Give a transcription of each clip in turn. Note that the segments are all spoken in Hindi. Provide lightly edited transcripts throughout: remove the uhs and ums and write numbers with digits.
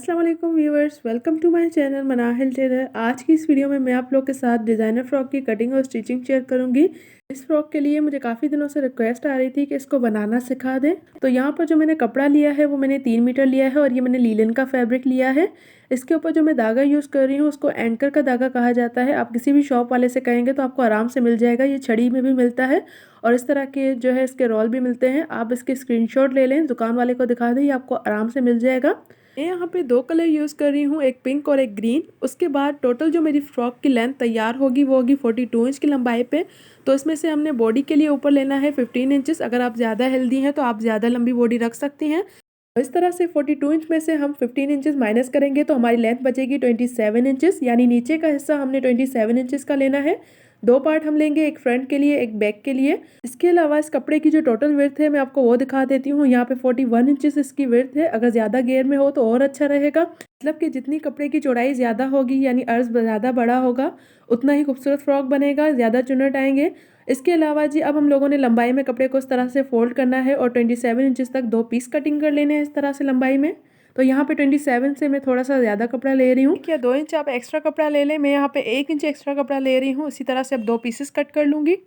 अस्सलाम वालेकुम viewers, welcome to my channel Manahil Taylor. आज की इस वीडियो में मैं आप लोग के साथ डिज़ाइनर फ़्रॉक की कटिंग और स्टिचिंग शेयर करूंगी। इस फ़्रॉक के लिए मुझे काफ़ी दिनों से रिक्वेस्ट आ रही थी कि इसको बनाना सिखा दें। तो यहाँ पर जो मैंने कपड़ा लिया है वो मैंने 3 मीटर लिया है और ये मैंने लीलन का फैब्रिक लिया है। इसके ऊपर जो मैं धागा यूज़ कर रही हूँ उसको एंकर का धागा कहा जाता है। आप किसी भी शॉप वाले से कहेंगे तो आपको आराम से मिल जाएगा। ये छड़ी में भी मिलता है और इस तरह के जो है इसके रोल भी मिलते हैं। आप इसके स्क्रीनशॉट ले लें, दुकान वाले को दिखा दें, ये आपको आराम से मिल जाएगा। मैं यहाँ पे 2 कलर यूज़ कर रही हूँ, एक पिंक और एक ग्रीन। उसके बाद टोटल जो मेरी फ्रॉक की लेंथ तैयार होगी वो होगी 42 इंच की लंबाई पे। तो इसमें से हमने बॉडी के लिए ऊपर लेना है 15 इंचेस। अगर आप ज़्यादा हेल्दी हैं तो आप ज़्यादा लंबी बॉडी रख सकती हैं। तो इस तरह से 42 इंच में से हम 15 इंचेस माइनस करेंगे तो हमारी लेंथ बचेगी 27 इंचेस, यानी नीचे का हिस्सा हमने 27 इंचेस का लेना है। 2 पार्ट हम लेंगे, एक फ्रंट के लिए एक बैक के लिए। इसके अलावा इस कपड़े की जो टोटल विड्थ है मैं आपको वो दिखा देती हूँ। यहाँ पे 41 इंचेस इसकी विड्थ है। अगर ज़्यादा घेर में हो तो और अच्छा रहेगा, मतलब कि जितनी कपड़े की चौड़ाई ज़्यादा होगी यानी अर्ज ज़्यादा बड़ा होगा उतना ही खूबसूरत फ्रॉक बनेगा, ज़्यादा चुनट आएंगे। इसके अलावा जी अब हम लोगों ने लंबाई में कपड़े को इस तरह से फोल्ड करना है और 27 इंचेस तक 2 पीस कटिंग कर लेने हैं इस तरह से लंबाई में। तो यहाँ पे 27 से मैं थोड़ा सा ज़्यादा कपड़ा ले रही हूँ। क्या 2 इंच आप एक्स्ट्रा कपड़ा ले लें, मैं यहाँ पे 1 इंच एक्स्ट्रा कपड़ा ले रही हूँ। इसी तरह से अब 2 पीसेस कट कर लूँगी।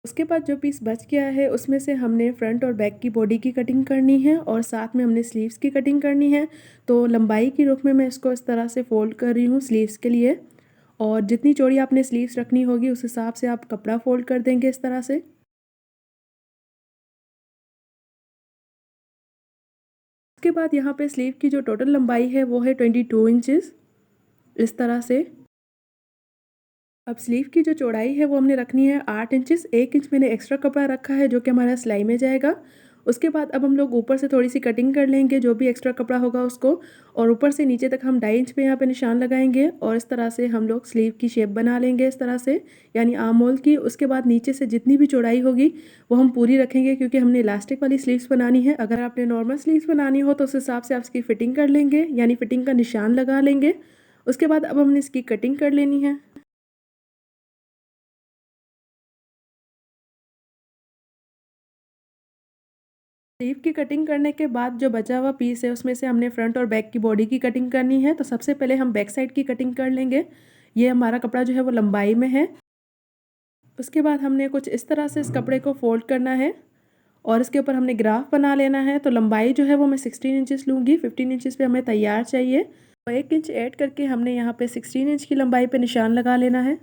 उसके बाद जो पीस बच गया है उसमें से हमने फ्रंट और बैक की बॉडी की कटिंग करनी है और साथ में हमने स्लीव्स की कटिंग करनी है। तो लंबाई की रुख में मैं इसको इस तरह से फोल्ड कर रही हूँ स्लीव्स के लिए, और जितनी चौड़ी आपने स्लीव्स रखनी होगी उस हिसाब से आप कपड़ा फोल्ड कर देंगे इस तरह से। उसके बाद यहाँ पे स्लीव की जो टोटल लंबाई है वो है 22 इंचेस इस तरह से। अब स्लीव की जो चौड़ाई है वो हमने रखनी है 8 इंचेस। 1 इंच मैंने एक्स्ट्रा कपड़ा रखा है जो कि हमारा सिलाई में जाएगा। उसके बाद अब हम लोग ऊपर से थोड़ी सी कटिंग कर लेंगे जो भी एक्स्ट्रा कपड़ा होगा उसको, और ऊपर से नीचे तक हम 2.5 इंच पे यहाँ पे निशान लगाएंगे और इस तरह से हम लोग स्लीव की शेप बना लेंगे इस तरह से, यानी आर्म होल की। उसके बाद नीचे से जितनी भी चौड़ाई होगी वो हम पूरी रखेंगे क्योंकि हमने इलास्टिक वाली स्लीव्स बनानी है। अगर आपने नॉर्मल स्लीव्स बनानी हो तो उस हिसाब से आप इसकी फिटिंग कर लेंगे, यानी फिटिंग का निशान लगा लेंगे। उसके बाद अब हमने इसकी कटिंग कर लेनी है। स्लीव की कटिंग करने के बाद जो बचा हुआ पीस है उसमें से हमने फ्रंट और बैक की बॉडी की कटिंग करनी है। तो सबसे पहले हम बैक साइड की कटिंग कर लेंगे। ये हमारा कपड़ा जो है वो लंबाई में है। उसके बाद हमने कुछ इस तरह से इस कपड़े को फोल्ड करना है और इसके ऊपर हमने ग्राफ बना लेना है। तो लंबाई जो है वो मैं 16 इंचेस लूँगी। 15 इंचेस पे हमें तैयार चाहिए और 1 इंच ऐड करके हमने यहाँ पे 16 इंच की लंबाई पे निशान लगा लेना है।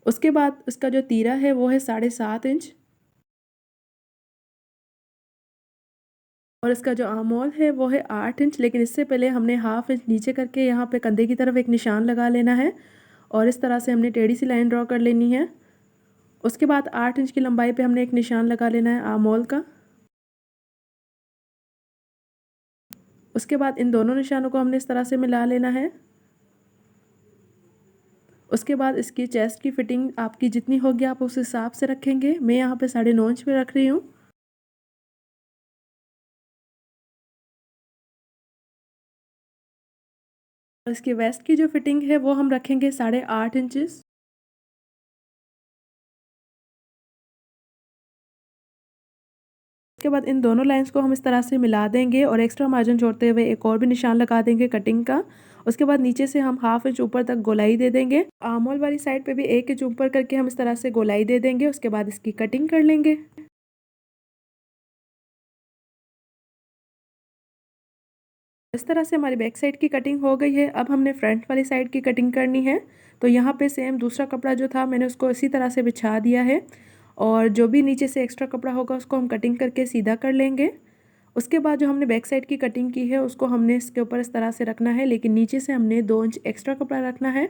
उसके बाद उसका जो तीरा है वो है 7.5 इंच और इसका जो आर्म होल है वो है 8 इंच। लेकिन इससे पहले हमने हाफ इंच नीचे करके यहाँ पे कंधे की तरफ एक निशान लगा लेना है और इस तरह से हमने टेढ़ी सी लाइन ड्रॉ कर लेनी है। उसके बाद 8 इंच की लंबाई पे हमने एक निशान लगा लेना है आर्म होल का। उसके बाद इन दोनों निशानों को हमने इस तरह से मिला लेना है। उसके बाद इसकी चेस्ट की फिटिंग आपकी जितनी होगी आप उस हिसाब से रखेंगे। मैं यहाँ पे 9.5 इंच पे रख रही हूँ। और इसके वेस्ट की जो फिटिंग है वो हम रखेंगे 8.5 इंचेस। उसके बाद इन दोनों लाइंस को हम इस तरह से मिला देंगे और एक्स्ट्रा मार्जिन छोड़ते हुए एक और भी निशान लगा देंगे कटिंग का। उसके बाद नीचे से हम हाफ इंच ऊपर तक गोलाई दे देंगे। आर्म होल वाली साइड पे भी 1 इंच ऊपर करके हम इस तरह से गोलाई दे देंगे। उसके बाद इसकी कटिंग कर लेंगे। इस तरह से हमारी बैक साइड की कटिंग हो गई है। अब हमने फ्रंट वाली साइड की कटिंग करनी है। तो यहाँ पे सेम दूसरा कपड़ा जो था मैंने उसको इसी तरह से बिछा दिया है और जो भी नीचे से एक्स्ट्रा कपड़ा होगा उसको हम कटिंग करके सीधा कर लेंगे। उसके बाद जो हमने बैक साइड की कटिंग की है उसको हमने इसके ऊपर इस तरह से रखना है, लेकिन नीचे से हमने 2 इंच एक्स्ट्रा कपड़ा रखना है।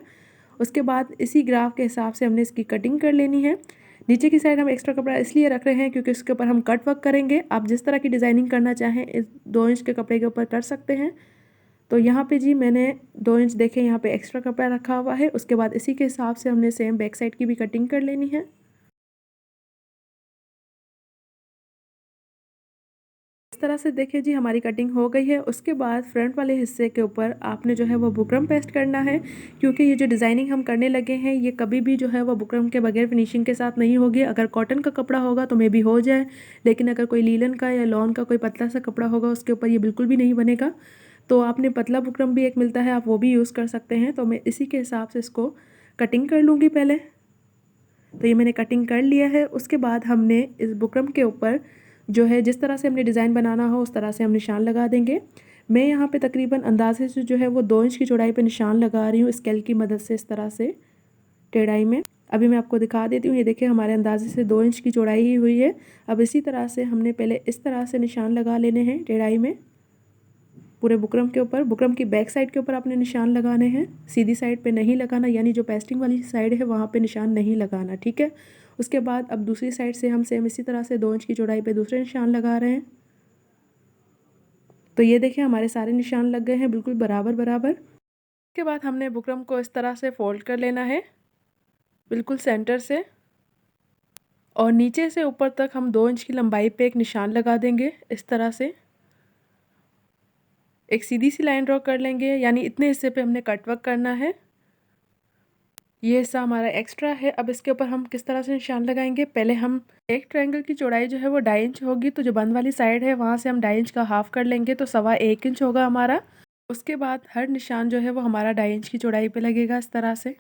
उसके बाद इसी ग्राफ के हिसाब से हमने इसकी कटिंग कर लेनी है। नीचे की साइड हम एक्स्ट्रा कपड़ा इसलिए रख रहे हैं क्योंकि इसके ऊपर हम कट वर्क करेंगे। आप जिस तरह की डिज़ाइनिंग करना चाहें इस 2 इंच के कपड़े के ऊपर कर सकते हैं। तो यहाँ पे जी मैंने 2 इंच देखें यहाँ पे एक्स्ट्रा कपड़ा रखा हुआ है। उसके बाद इसी के हिसाब से हमने सेम बैक साइड की भी कटिंग कर लेनी है। इस तरह से देखिए जी हमारी कटिंग हो गई है। उसके बाद फ्रंट वाले हिस्से के ऊपर आपने जो है वो बुकरम पेस्ट करना है, क्योंकि ये जो डिज़ाइनिंग हम करने लगे हैं ये कभी भी जो है वो बुकरम के बगैर फिनिशिंग के साथ नहीं होगी। अगर कॉटन का कपड़ा होगा तो मे भी हो जाए, लेकिन अगर कोई लीलन का या लॉन का कोई पतला सा कपड़ा होगा उसके ऊपर ये बिल्कुल भी नहीं बनेगा। तो आपने पतला बुकरम भी एक मिलता है, आप वो भी यूज़ कर सकते हैं। तो मैं इसी के हिसाब से इसको कटिंग कर लूँगी पहले। तो ये मैंने कटिंग कर लिया है। उसके बाद हमने इस बुकरम के ऊपर जो है जिस तरह से हमने डिज़ाइन बनाना हो उस तरह से हम निशान लगा देंगे। मैं यहाँ पे तकरीबन अंदाजे से जो है वो 2 इंच की चौड़ाई पे निशान लगा रही हूँ स्केल की मदद से, इस तरह से टेढ़ाई में। अभी मैं आपको दिखा देती हूँ। ये देखिए हमारे अंदाजे से 2 इंच की चौड़ाई ही हुई है। अब इसी तरह से हमने पहले इस तरह से निशान लगा लेने हैं टेढ़ाई में पूरे बुकरम के ऊपर। बुकरम की बैक साइड के ऊपर आपने निशान लगाने हैं, सीधी साइड पे नहीं लगाना, यानी जो पेस्टिंग वाली साइड है वहाँ पे निशान नहीं लगाना, ठीक है। उसके बाद अब दूसरी साइड से हम सेम इसी तरह से 2 इंच की चौड़ाई पे दूसरे निशान लगा रहे हैं। तो ये देखिए हमारे सारे निशान लग गए हैं बिल्कुल बराबर बराबर। उसके बाद हमने बुकरम को इस तरह से फोल्ड कर लेना है बिल्कुल सेंटर से, और नीचे से ऊपर तक हम 2 इंच की लंबाई पे एक निशान लगा देंगे। इस तरह से एक सीधी सी लाइन ड्रॉ कर लेंगे, यानी इतने हिस्से पे हमने कट वर्क करना है। ये हिस्सा हमारा एक्स्ट्रा है। अब इसके ऊपर हम किस तरह से निशान लगाएंगे, पहले हम एक ट्रायंगल की चौड़ाई जो है वो 2.5 इंच होगी, तो जो बंद वाली साइड है वहाँ से हम 2.5 इंच का हाफ कर लेंगे, तो 1.25 इंच होगा हमारा। उसके बाद हर निशान जो है वो हमारा 2.5 इंच की चौड़ाई पे लगेगा इस तरह से।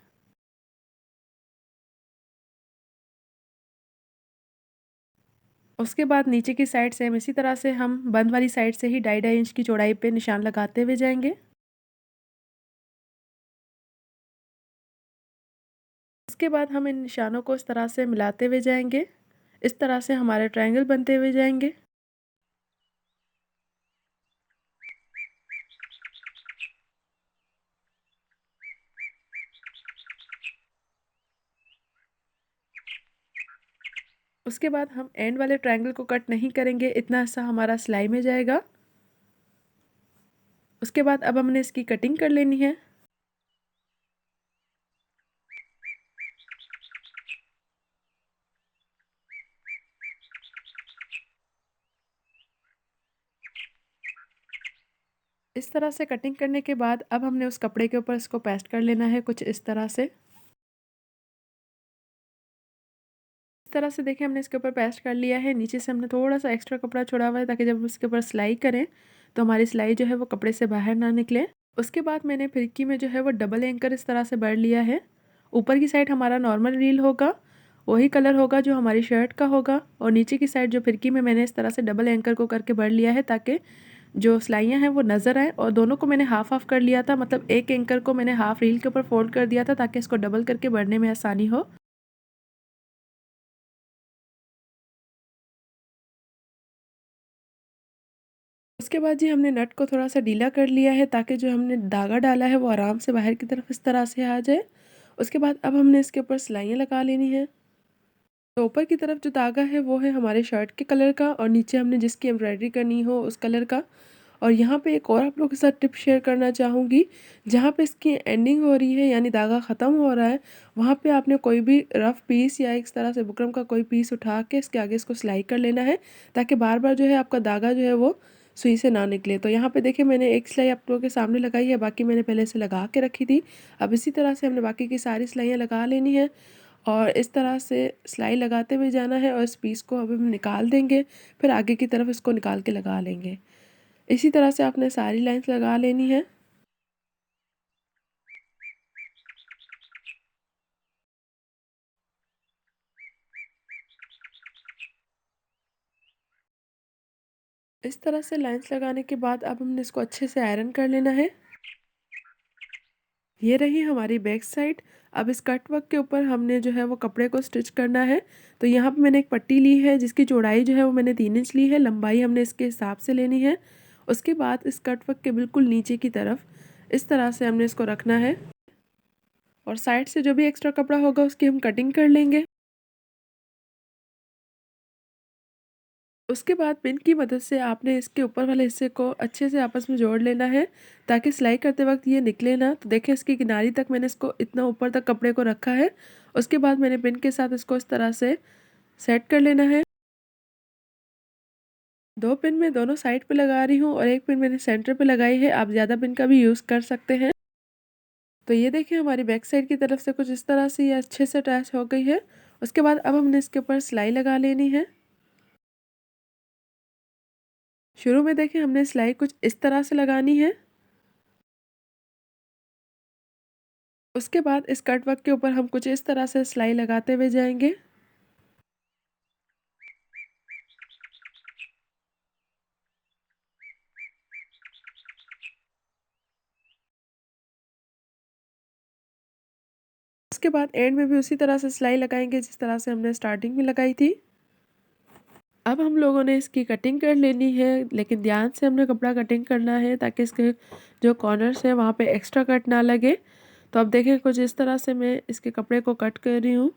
उसके बाद नीचे की साइड से हम इसी तरह से हम बंद वाली साइड से ही 2.5 इंच की चौड़ाई पे निशान लगाते हुए जाएंगे। उसके बाद हम इन निशानों को इस तरह से मिलाते हुए जाएंगे। इस तरह से हमारे ट्रायंगल बनते हुए जाएंगे। उसके बाद हम एंड वाले ट्रायंगल को कट नहीं करेंगे, इतना हिस्सा हमारा सिलाई में जाएगा। उसके बाद अब हमने इसकी कटिंग कर लेनी है। इस तरह से कटिंग करने के बाद अब हमने उस कपड़े के ऊपर इसको पेस्ट कर लेना है कुछ इस तरह से। इस तरह से देखिए हमने इसके ऊपर पेस्ट कर लिया है। नीचे से हमने थोड़ा सा एक्स्ट्रा कपड़ा छोड़ा हुआ है ताकि जब इसके ऊपर सिलाई करें तो हमारी सिलाई जो है वो कपड़े से बाहर ना निकले। उसके बाद मैंने फिरकी में जो है वो डबल एंकर इस तरह से बढ़ लिया है। ऊपर की साइड हमारा नॉर्मल रील होगा, वही कलर होगा जो हमारी शर्ट का होगा, और नीचे की साइड जो फिरकी में मैंने इस तरह से डबल एंकर को करके बढ़ लिया है ताकि जो सिलाइयाँ हैं वो नज़र आए। और दोनों को मैंने हाफ हाफ कर लिया था, मतलब एक एंकर को मैंने हाफ रील के ऊपर फोल्ड कर दिया था ताकि इसको डबल करके बढ़ने में आसानी हो। उसके बाद जी हमने नट को थोड़ा सा ढीला कर लिया है ताकि जो हमने धागा डाला है वो आराम से बाहर की तरफ इस तरह से आ जाए। उसके बाद अब हमने इसके ऊपर सिलाइयाँ लगा लेनी है। तो ऊपर की तरफ जो धागा है वो है हमारे शर्ट के कलर का, और नीचे हमने जिसकी एम्ब्रॉयडरी करनी हो उस कलर का। और यहाँ पे एक और आप लोगों के साथ टिप शेयर करना चाहूँगी, जहाँ पे इसकी एंडिंग हो रही है यानी धागा ख़त्म हो रहा है, वहाँ पे आपने कोई भी रफ़ पीस या इस तरह से बुकरम का कोई पीस उठा के इसके आगे इसको सिलाई कर लेना है ताकि बार बार जो है आपका धागा जो है वो सुई से ना निकले। तो यहाँ पे देखिए मैंने एक सिलाई आप लोगों के सामने लगाई है, बाकी मैंने पहले से लगा के रखी थी। अब इसी तरह से हमने बाकी की सारी सिलाइयाँ लगा लेनी है और इस तरह से सिलाई लगाते हुए जाना है, और इस पीस को अब हम निकाल देंगे, फिर आगे की तरफ इसको निकाल के लगा लेंगे। इसी तरह से आपने सारी लाइंस लगा लेनी है। इस तरह से लाइंस लगाने के बाद अब हमने इसको अच्छे से आयरन कर लेना है। ये रही हमारी बैक साइड। अब इस कट वर्क के ऊपर हमने जो है वो कपड़े को स्टिच करना है। तो यहाँ पे मैंने एक पट्टी ली है जिसकी चौड़ाई जो है वो मैंने 3 इंच ली है, लंबाई हमने इसके हिसाब से लेनी है। उसके बाद इस कट वर्क के बिल्कुल नीचे की तरफ इस तरह से हमने इसको रखना है, और साइड से जो भी एक्स्ट्रा कपड़ा होगा उसकी हम कटिंग कर लेंगे। उसके बाद पिन की मदद से आपने इसके ऊपर वाले हिस्से को अच्छे से आपस में जोड़ लेना है ताकि सिलाई करते वक्त ये निकले ना। तो देखिए इसकी किनारी तक मैंने इसको इतना ऊपर तक कपड़े को रखा है। उसके बाद मैंने पिन के साथ इसको इस तरह से सेट कर लेना है। 2 पिन मैं दोनों साइड पे लगा रही हूँ और 1 पिन मैंने सेंटर पे लगाई है। आप ज़्यादा पिन का भी यूज़ कर सकते हैं। तो ये देखिए हमारी बैक साइड की तरफ से कुछ इस तरह से ये अच्छे से अटैच हो गई है। उसके बाद अब हमने इसके ऊपर सिलाई लगा लेनी है। शुरू में देखिए हमने सिलाई कुछ इस तरह से लगानी है। उसके बाद इस कट वर्क के ऊपर हम कुछ इस तरह से सिलाई लगाते हुए जाएँगे। उसके बाद एंड में भी उसी तरह से सिलाई लगाएँगे जिस तरह से हमने स्टार्टिंग में लगाई थी। अब हम लोगों ने इसकी कटिंग कर लेनी है, लेकिन ध्यान से हमने कपड़ा कटिंग करना है ताकि इसके जो कॉर्नर्स हैं वहाँ पे एक्स्ट्रा कट ना लगे। तो अब देखें कुछ इस तरह से मैं इसके कपड़े को कट कर रही हूँ।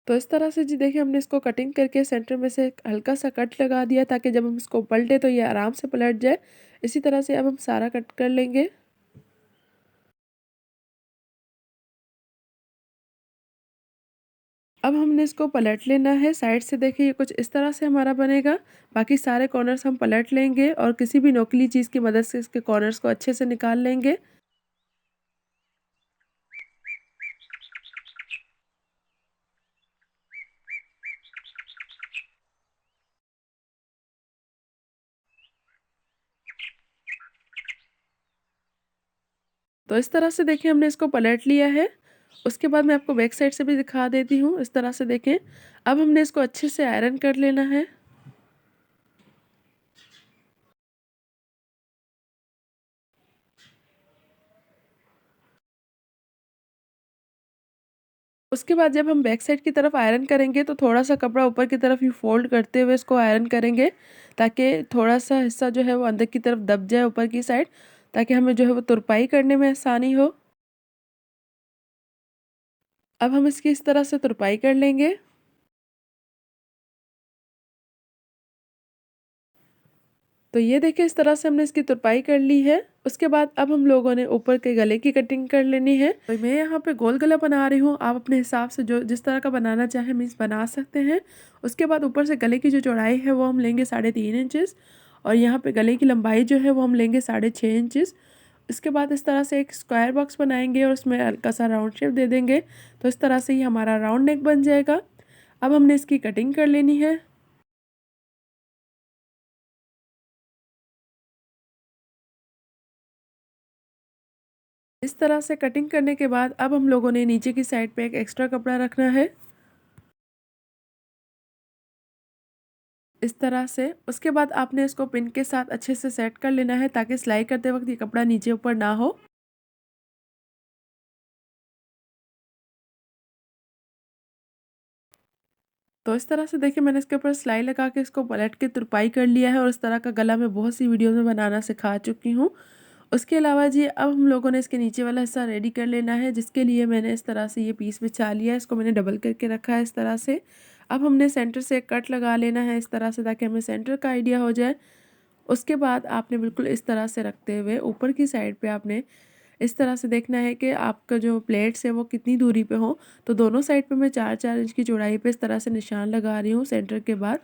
तो इस तरह से जी देखिए हमने इसको कटिंग करके सेंटर में से एक हल्का-सा कट लगा दिया ताकि जब हम इसको पलटें तो ये आराम से पलट जाए। इसी तरह से अब हम सारा कट कर लेंगे। अब हमने इसको पलट लेना है। साइड से देखिए ये कुछ इस तरह से हमारा बनेगा। बाकी सारे कॉर्नर्स हम पलट लेंगे और किसी भी नोकीली चीज़ की मदद से इसके कॉर्नर्स को अच्छे से निकाल लेंगे। तो इस तरह से देखिए हमने इसको पलट लिया है। उसके बाद मैं आपको बैक साइड से भी दिखा देती हूँ। इस तरह से देखें। अब हमने इसको अच्छे से आयरन कर लेना है। उसके बाद जब हम बैक साइड की तरफ आयरन करेंगे तो थोड़ा-सा कपड़ा ऊपर की तरफ यूँ फ़ोल्ड करते हुए इसको आयरन करेंगे, ताकि थोड़ा-सा हिस्सा जो है वो अंदर की तरफ दब जाए ऊपर की साइड, ताकि हमें जो है वो तुरपाई करने में आसानी हो। अब हम इसकी इस तरह से तुरपाई कर लेंगे। तो ये देखिए इस तरह से हमने इसकी तुरपाई कर ली है। उसके बाद अब हम लोगों ने ऊपर के गले की कटिंग कर लेनी है। तो मैं यहाँ पे गोल गला बना रही हूँ। आप अपने हिसाब से जो जिस तरह का बनाना चाहें मीन्स बना सकते हैं। उसके बाद ऊपर से गले की जो चौड़ाई है वो हम लेंगे 3.5 इंचेस और यहाँ पे गले की लंबाई जो है वो हम लेंगे 6.5 इंचेस। इसके बाद इस तरह से एक स्क्वायर बॉक्स बनाएंगे और उसमें हल्का सा राउंड शेप दे देंगे। तो इस तरह से ही हमारा राउंड नेक बन जाएगा। अब हमने इसकी कटिंग कर लेनी है। इस तरह से कटिंग करने के बाद अब हम लोगों ने नीचे की साइड पे एक एक्स्ट्रा कपड़ा रखना है, इस तरह से। उसके बाद आपने इसको पिन के साथ अच्छे से सेट कर लेना है ताकि सिलाई करते वक्त ये कपड़ा नीचे ऊपर ना हो। तो इस तरह से देखिए मैंने इसके ऊपर सिलाई लगा के इसको पलट के तुरपाई कर लिया है और इस तरह का गला मैं बहुत सी वीडियोज़ में बनाना सिखा चुकी हूँ। उसके अलावा जी अब हम लोगों ने इसके नीचे वाला हिस्सा रेडी कर लेना है, जिसके लिए मैंने इस तरह से ये पीस बिछा लिया है। इसको मैंने डबल करके रखा है इस तरह से। अब हमने सेंटर से एक कट लगा लेना है इस तरह से ताकि हमें सेंटर का आइडिया हो जाए। उसके बाद आपने बिल्कुल इस तरह से रखते हुए ऊपर की साइड पे आपने इस तरह से देखना है कि आपका जो प्लेट्स है वो कितनी दूरी पे हो। तो दोनों साइड पे मैं 4-4 इंच की चौड़ाई पे इस तरह से निशान लगा रही हूँ सेंटर के बाद,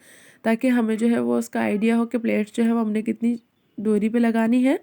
ताकि हमें जो है वो उसका आइडिया हो कि प्लेट्स जो है वो हमने कितनी दूरी पे लगानी है।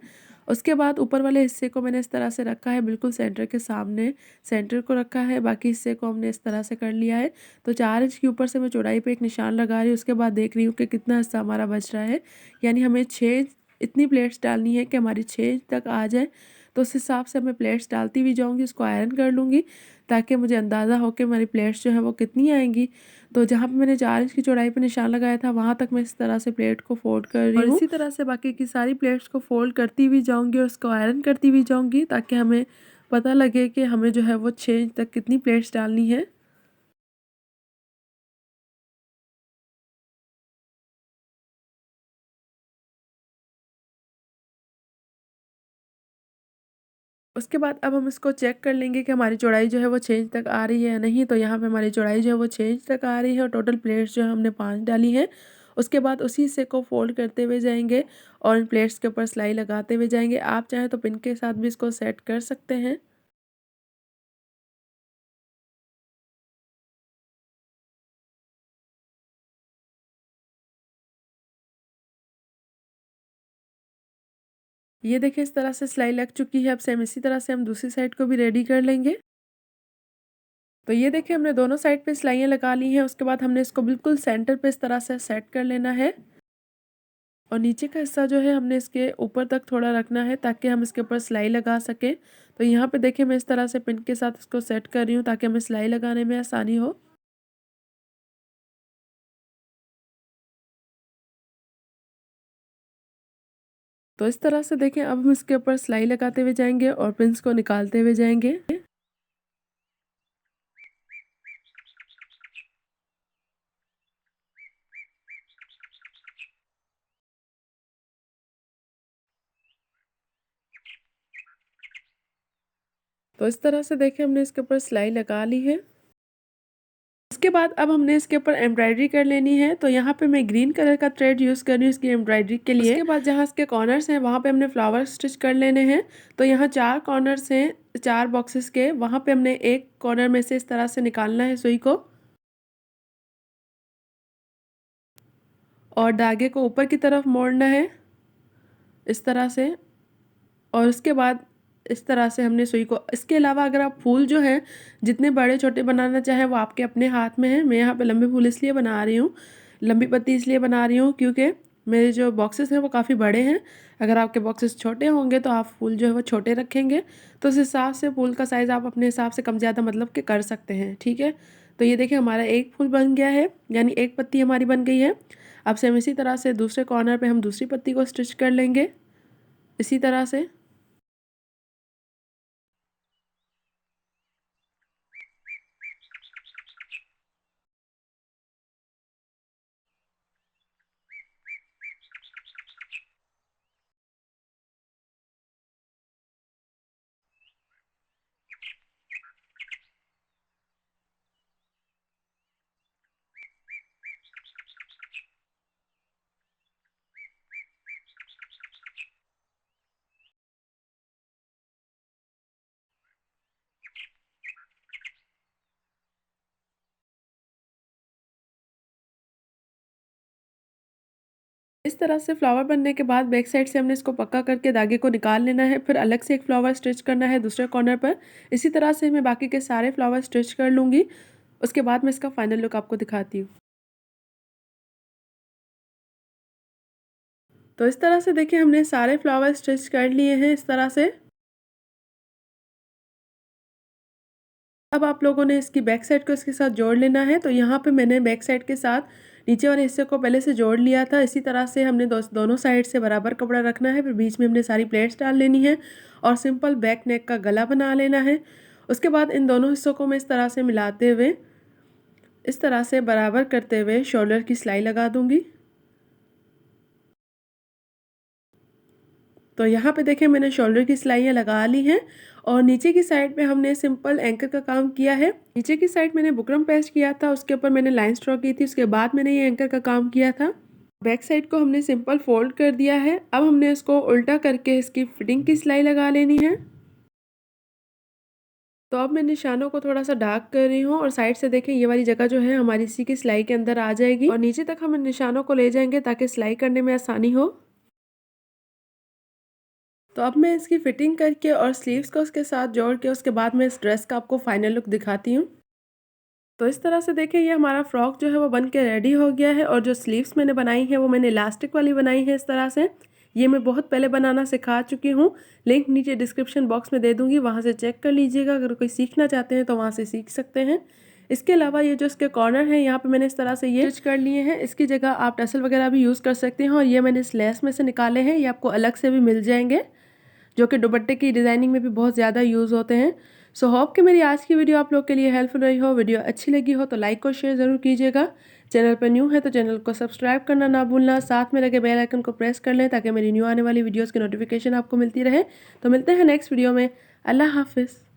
उसके बाद ऊपर वाले हिस्से को मैंने इस तरह से रखा है बिल्कुल सेंटर के सामने, सेंटर को रखा है, बाकी हिस्से को हमने इस तरह से कर लिया है। तो 4 इंच के ऊपर से मैं चौड़ाई पे एक निशान लगा रही हूँ। उसके बाद देख रही हूँ कि कितना हिस्सा हमारा बच रहा है। यानी हमें 6 इतनी प्लेट्स डालनी है कि हमारी 6 इंच तक आ जाए। तो उस हिसाब से मैं प्लेट्स डालती हुई जाऊँगी, उसको आयरन कर लूँगी ताकि मुझे अंदाज़ा हो कि हमारी प्लेट्स जो हैं वो कितनी आएँगी। तो जहाँ पे मैंने 4 इंच की चौड़ाई पे निशान लगाया था वहाँ तक मैं इस तरह से प्लेट को फ़ोल्ड कर रही हूँ और इसी तरह से बाकी की सारी प्लेट्स को फ़ोल्ड करती हुई जाऊँगी और उसको आयरन करती हुई जाऊँगी ताकि हमें पता लगे कि हमें जो है वो 6 इंच तक कितनी प्लेट्स डालनी है। उसके बाद अब हम इसको चेक कर लेंगे कि हमारी चौड़ाई जो है वो 6 इंच तक आ रही है या नहीं। तो यहाँ पे हमारी चौड़ाई जो है वो 6 इंच तक आ रही है और टोटल प्लेट्स जो है हमने 5 डाली हैं। उसके बाद उसी हिस्से को फोल्ड करते हुए जाएंगे और इन प्लेट्स के ऊपर सिलाई लगाते हुए जाएंगे। आप चाहें तो पिन के साथ भी इसको सेट कर सकते हैं। ये देखिए इस तरह से सिलाई लग चुकी है। अब सेम इसी तरह से हम दूसरी साइड को भी रेडी कर लेंगे। तो ये देखिए हमने दोनों साइड पे सिलाइयाँ लगा ली हैं। उसके बाद हमने इसको बिल्कुल सेंटर पे इस तरह से सेट कर लेना है और नीचे का हिस्सा जो है हमने इसके ऊपर तक थोड़ा रखना है ताकि हम इसके ऊपर सिलाई लगा सकें। तो यहाँ पे देखिए मैं इस तरह से पिन के साथ इसको सेट कर रही हूँ ताकि हमें सिलाई लगाने में आसानी हो। तो इस तरह से देखिए अब हम इसके ऊपर सिलाई लगाते हुए जाएंगे और पिंस को निकालते हुए जाएंगे। तो इस तरह से देखिए हमने इसके ऊपर सिलाई लगा ली है। इसके बाद अब हमने इसके ऊपर एम्ब्रॉयडरी कर लेनी है। तो यहाँ पे मैं ग्रीन कलर का थ्रेड यूज़ कर रही हूँ इसकी एम्ब्रॉयडरी के लिए। उसके बाद जहाँ इसके कॉर्नर्स हैं वहाँ पे हमने फ्लावर स्टिच कर लेने हैं। तो यहाँ 4 कॉर्नर्स हैं 4 बॉक्सेस के, वहाँ पे हमने एक कॉर्नर में से इस तरह से निकालना है सुई को और धागे को ऊपर की तरफ मोड़ना है इस तरह से। और उसके बाद इस तरह से हमने सुई को, इसके अलावा अगर आप फूल जो है जितने बड़े छोटे बनाना चाहें वो आपके अपने हाथ में है। मैं यहाँ पे लंबे फूल इसलिए बना रही हूँ, लंबी पत्ती इसलिए बना रही हूँ क्योंकि मेरे जो बॉक्सेस हैं वो काफ़ी बड़े हैं। अगर आपके बॉक्सेस छोटे होंगे तो आप फूल जो है वो छोटे रखेंगे, तो उस हिसाब से फूल का साइज़ आप अपने हिसाब से कम ज़्यादा मतलब कि कर सकते हैं। ठीक है, तो ये देखिए हमारा एक फूल बन गया है, यानी एक पत्ती हमारी बन गई है। अब सेम इसी तरह से दूसरे कॉर्नर पर हम दूसरी पत्ती को स्टिच कर लेंगे इसी तरह से। इस तरह से फ्लावर बनने के बाद बैक साइड से हमने इसको पक्का करके धागे को निकाल लेना है। फिर अलग से एक फ्लावर स्टिच करना है दूसरे कॉर्नर पर। इसी तरह से मैं बाकी के सारे फ्लावर स्टिच कर लूँगी। उसके बाद मैं इसका फाइनल लुक आपको दिखाती हूँ। तो इस तरह से देखिए हमने सारे फ्लावर स्टिच कर लिए हैं इस तरह से। अब आप लोगों ने इसकी बैक साइड को इसके साथ जोड़ लेना है। तो यहाँ पे मैंने बैक साइड के साथ नीचे वाले हिस्से को पहले से जोड़ लिया था। इसी तरह से हमने दोनों साइड से बराबर कपड़ा रखना है। फिर बीच में हमने सारी प्लेट्स डाल लेनी है और सिंपल बैक नेक का गला बना लेना है। उसके बाद इन दोनों हिस्सों को मैं इस तरह से मिलाते हुए, इस तरह से बराबर करते हुए शोल्डर की सिलाई लगा दूंगी। तो यहाँ पे देखें मैंने शोल्डर की सिलाइयाँ लगा ली हैं और नीचे की साइड पे हमने सिंपल एंकर का काम किया है। नीचे की साइड मैंने बुकरम पेस्ट किया था, उसके ऊपर मैंने लाइन स्ट्रो की थी, उसके बाद मैंने ये एंकर का काम किया था। बैक साइड को हमने सिंपल फोल्ड कर दिया है। अब हमने इसको उल्टा करके इसकी फिटिंग की सिलाई लगा लेनी है। तो अब मैं निशानों को थोड़ा सा डार्क कर रही हूँ और साइड से देखें ये वाली जगह जो है हमारी इसी की सिलाई के अंदर आ जाएगी और नीचे तक हम इन निशानों को ले जाएंगे ताकि सिलाई करने में आसानी हो। तो अब मैं इसकी फिटिंग करके और स्लीव्स को उसके साथ जोड़ के उसके बाद मैं इस ड्रेस का आपको फाइनल लुक दिखाती हूँ। तो इस तरह से देखिए ये हमारा फ्रॉक जो है वो बन के रेडी हो गया है और जो स्लीव्स मैंने बनाई है वो मैंने इलास्टिक वाली बनाई है इस तरह से। ये मैं बहुत पहले बनाना सिखा चुकी हूँ, लिंक नीचे डिस्क्रिप्शन बॉक्स में दे दूँगी, वहाँ से चेक कर लीजिएगा। अगर कोई सीखना चाहते हैं तो वहाँ से सीख सकते हैं। इसके अलावा ये जो इसके कॉर्नर है यहाँ पे मैंने इस तरह से ये स्टिच कर लिए हैं। इसकी जगह आप टसल वगैरह भी यूज़ कर सकते हैं और ये मैंने इस लेस में से निकाले हैं, ये आपको अलग से भी मिल जाएंगे जो कि दुपट्टे की डिज़ाइनिंग में भी बहुत ज़्यादा यूज़ होते हैं। सो होप कि मेरी आज की वीडियो आप लोग के लिए हेल्पफुल रही हो। वीडियो अच्छी लगी हो तो लाइक और शेयर ज़रूर कीजिएगा। चैनल पर न्यू है तो चैनल को सब्सक्राइब करना ना भूलना, साथ में लगे बेल आइकन को प्रेस कर लें ताकि मेरी न्यू आने वाली वीडियोज़ की नोटिफिकेशन आपको मिलती रहे। तो मिलते हैं नेक्स्ट वीडियो में। अल्लाह हाफिज़।